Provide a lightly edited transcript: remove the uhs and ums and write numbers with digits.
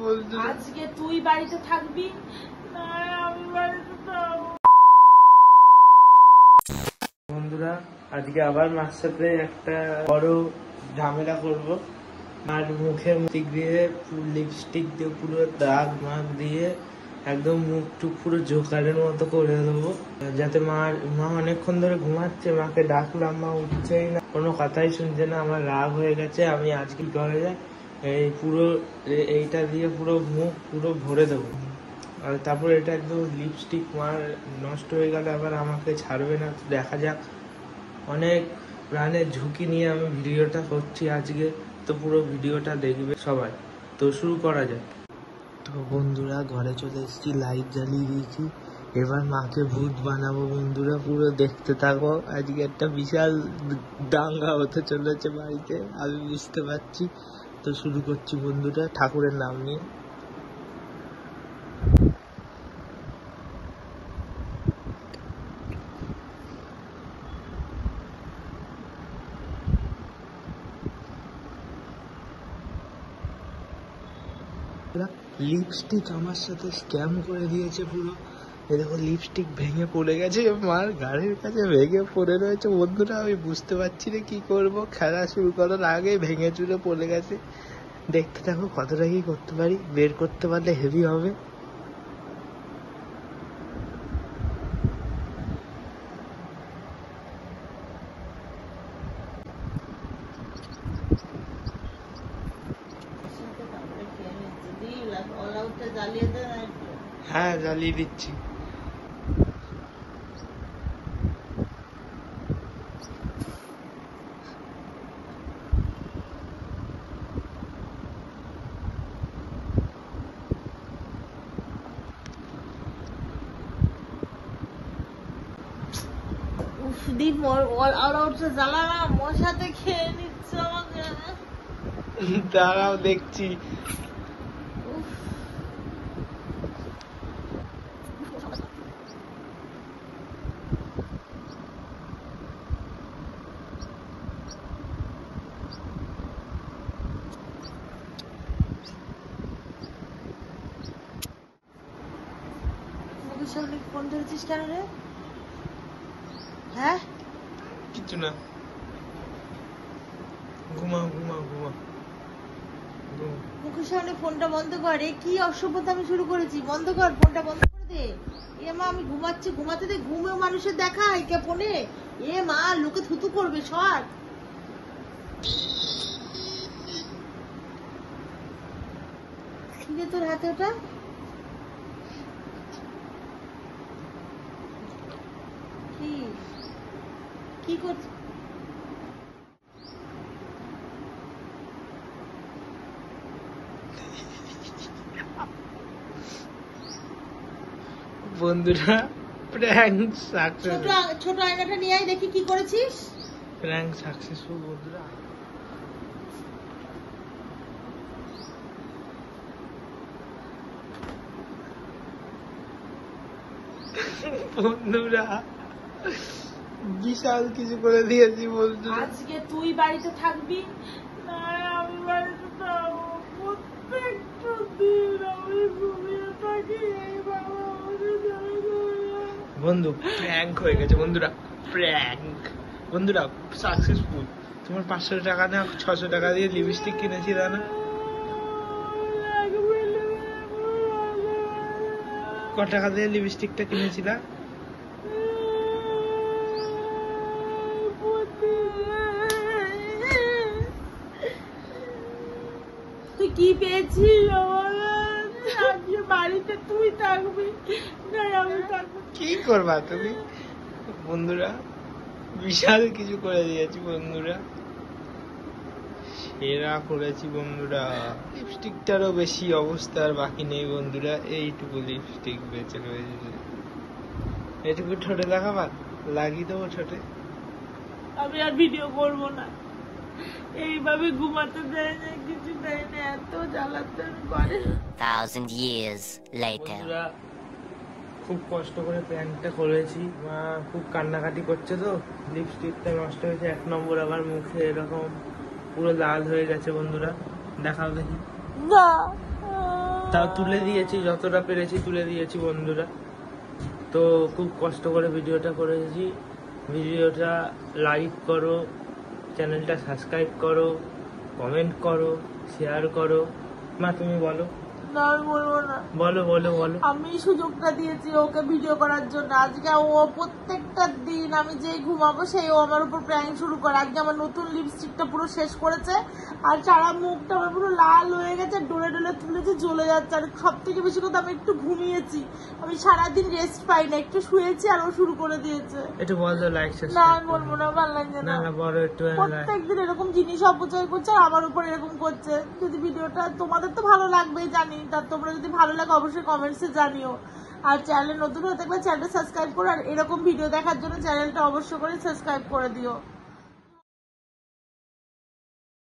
বন্ধুরা। আজকে তুই বাড়িতে থাকবি না আমি বাড়িতে থাকবো। বন্ধুরা আজকে আবার মার সাথে একটা বড় ঝামেলা করব। আর মুখে দিয়ে লিপস্টিক দিয়ে পুরো দাগ মাগ দিয়ে একদম মুখটুক পুরো জোকারের মতো করে দেবো, যাতে মা অনেকক্ষণ ধরে ঘুমাচ্ছে। মাকে ডাকলাম, মা উঠছেই না, কোনো কথাই শুনছে না। আমার রাগ হয়ে গেছে। আমি আজকে কি করা যায়, এই পুরো এইটা দিয়ে পুরো মুখ পুরো ভরে দেবো। আর তারপর এটা একদম লিপস্টিক মার নষ্ট হয়ে গেলে আবার আমাকে ছাড়বে না। দেখা যাক, অনেক প্রাণের ঝুঁকি নিয়ে আমি ভিডিওটা করছি আজকে, তো পুরো ভিডিওটা দেখবে সবাই। তো শুরু করা যাক। তো বন্ধুরা ঘরে চলে এসেছি, লাইট জ্বালিয়ে দিয়েছি। এবার মাকে ভূত বানাবো বন্ধুরা, পুরো দেখতে থাকো। আজকে একটা বিশাল দাঙ্গা হতে চলেছে বাড়িতে, আমি বুঝতে পারছি। তো শুরু করছি বন্ধুরা, ঠাকুরের নাম নিয়ে। লিপস্টিক আমার সাথে স্ক্যাম করে দিয়েছে পুরো। এই দেখো লিপস্টিক ভেঙে পড়ে গেছে, মার গাড়ির কাছে ভেঙে পড়ে রয়েছে বন্ধুরা। আমি বুঝতে পারছি না কি করব, খেলা শুরু করার আগে ভেঙে চুরে পড়ে গেছে। দেখতে থাকো কতটা কি করতে পারি, বের করতে পারলে হেভি হবে। হ্যাঁ জ্বালিয়ে দিচ্ছি। মশাতে খেয়ে নিচ্ছে আমাকে। দাঁড়াও দেখছি। ফোন ধরেছিস কেন রে? হ্যাঁ কিছু না, ঘুমাও ঘুমাও ঘুমাও। মুখের সামনে ফোনটা বন্ধ কর। কি অসভ্যতা আমি শুরু করেছি? বন্ধ কর ফোনটা, বন্ধ করে দে। এ মা আমি ঘুমাচ্ছি, ঘুমাতে দে। ঘুমেও মানুষের দেখায় কে ফোনে? এ মা লোকে থুতু করবে। সর। কি রে তোর হাতে ওটা? কি করছিস? বন্ধুরা প্র্যাঙ্ক সাকসেস। ছোট আয়নাটা নিয়ে আয়, দেখি কি করেছিস। প্র্যাঙ্ক সাকসেসফুল বন্ধুরা। বন্ধুরা বিশাল কিছু করে দিয়েছি বন্ধুরা। আজকে তুই বাড়িতে থাকবি না আমি বাড়িতে থাকবো। প্রত্যেকটা দিন আমি ঘুমিয়ে থাকি। বন্ধু প্র্যাঙ্ক হয়ে গেছে বন্ধুরা, প্র্যাঙ্ক বন্ধুরা সাকসেসফুল। তোমার 500 টাকা না 600 টাকা দিয়ে লিপস্টিক কিনেছি না? ক টাকা দিয়ে লিপস্টিকটা কিনেছিলা? তুই কি পেয়েছিস? বাড়িতে তুই থাকবি না আমি থাকবো। কি করবা তুমি? বন্ধুরা বিশাল কিছু করে দিয়েছি বন্ধুরা, সেরা করেছি বন্ধুরা। লিপস্টিকটারও বেশি অবস্থা আর বাকি নেই বন্ধুরা, এইটুকু লিপস্টিক বেঁচে রয়েছে। এইটুকু ঠোঁটে লাগাবা, লাগিয়ে দেবো ঠোঁটে। আমি আর ভিডিও করবো না। এইভাবে ঘুমাতে দেয় না, কিছু দেয় না, এত জ্বালাতন করে। 1000 years later. বন্ধুরা খুব কষ্ট করে প্যান্টটা করেছি, মা খুব কান্নাকাটি করছে। তো লিপস্টিকটা নষ্ট হয়েছে 1 নম্বর, আবার মুখে এরকম পুরো লাল হয়ে গেছে বন্ধুরা। দেখাও দেখি। না তাও তুলে দিয়েছি, যতটা পেরেছি তুলে দিয়েছি বন্ধুরা। তো খুব কষ্ট করে ভিডিওটা করেছি। ভিডিওটা লাইক করো, চ্যানেলটা সাবস্ক্রাইব করো, কমেন্ট করো, শেয়ার করো। মা তুমি বলো। না আমি বলবো না। বলো বলো বলো। আমি সুযোগটা দিয়েছি ওকে ভিডিও করার জন্য। আজকে ও প্রত্যেকটা দিন আমি যেই ঘুমাবো সেই ও আমার উপর প্র্যাঙ্ক শুরু করে। আজকে আমার নতুন লিপস্টিকটা পুরো শেষ করেছে, আর সারা মুখটা আমার পুরো লাল হয়ে গেছে, ডলে ডলে তুলেছে, জ্বলে যাচ্ছে। আর সব থেকে বেশি কথা আমি একটু ঘুমিয়েছি, আমি সারাদিন রেস্ট পাই না, একটু শুয়েছি আর ও শুরু করে দিয়েছে। একটু বলো লাইক না আমি বলবো না, ভালো লাগছে না না। না বলো একটু। প্রত্যেকদিন এরকম জিনিস অপচয় করছে আর আমার উপর এরকম করছে। যদি ভিডিওটা তোমাদের তো ভালো লাগবে জানি, তা তোমরা যদি ভালো লাগে অবশ্যই কমেন্টসে জানিও। আর চ্যানেল নতুন হয়ে থাকলে চ্যানেলটা সাবস্ক্রাইব করো, আর এরকম ভিডিও দেখার জন্য চ্যানেলটা অবশ্যই করে সাবস্ক্রাইব করে দিও।